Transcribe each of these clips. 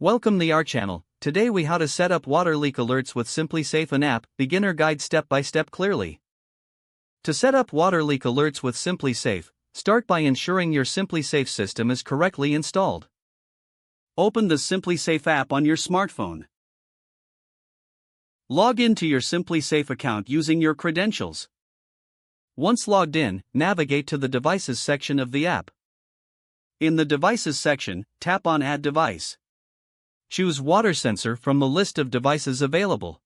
Welcome to our channel. Today we how to set up water leak alerts with SimpliSafe an app, beginner guide step by step clearly. To set up water leak alerts with SimpliSafe, start by ensuring your SimpliSafe system is correctly installed. Open the SimpliSafe app on your smartphone. Log into your SimpliSafe account using your credentials. Once logged in, navigate to the Devices section of the app. In the Devices section, tap on Add Device. Choose Water Sensor from the list of devices available.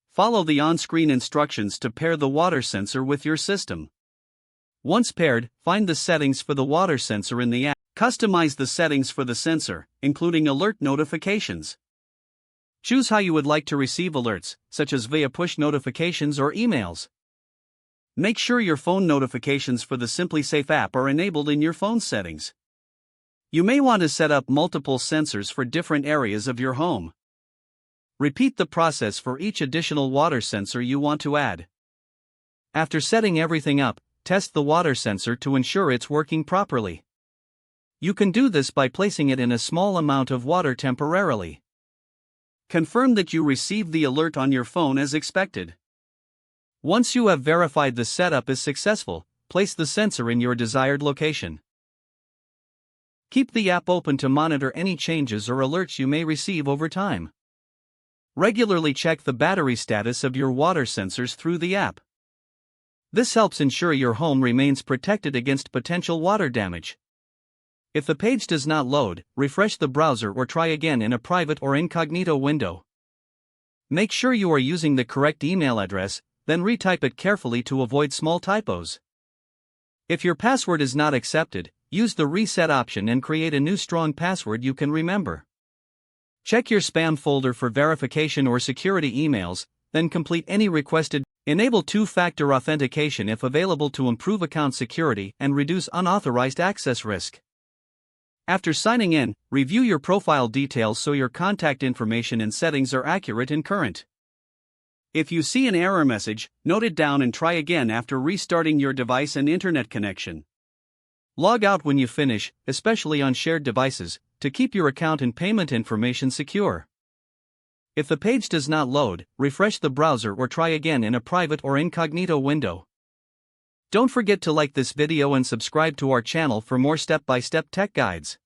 Follow the on-screen instructions to pair the water sensor with your system. Once paired, find the settings for the water sensor in the app. Customize the settings for the sensor, including alert notifications. Choose how you would like to receive alerts, such as via push notifications or emails. Make sure your phone notifications for the SimpliSafe app are enabled in your phone settings. You may want to set up multiple sensors for different areas of your home. Repeat the process for each additional water sensor you want to add. After setting everything up, test the water sensor to ensure it's working properly. You can do this by placing it in a small amount of water temporarily. Confirm that you received the alert on your phone as expected. Once you have verified the setup is successful, place the sensor in your desired location. Keep the app open to monitor any changes or alerts you may receive over time. Regularly check the battery status of your water sensors through the app. This helps ensure your home remains protected against potential water damage. If the page does not load, refresh the browser or try again in a private or incognito window. Make sure you are using the correct email address, then retype it carefully to avoid small typos. If your password is not accepted, use the reset option and create a new strong password you can remember. Check your spam folder for verification or security emails, then complete any requested. Enable two-factor authentication if available to improve account security and reduce unauthorized access risk. After signing in, review your profile details so your contact information and settings are accurate and current. If you see an error message, note it down and try again after restarting your device and internet connection. Log out when you finish, especially on shared devices, to keep your account and payment information secure. If the page does not load, refresh the browser or try again in a private or incognito window. Don't forget to like this video and subscribe to our channel for more step-by-step tech guides.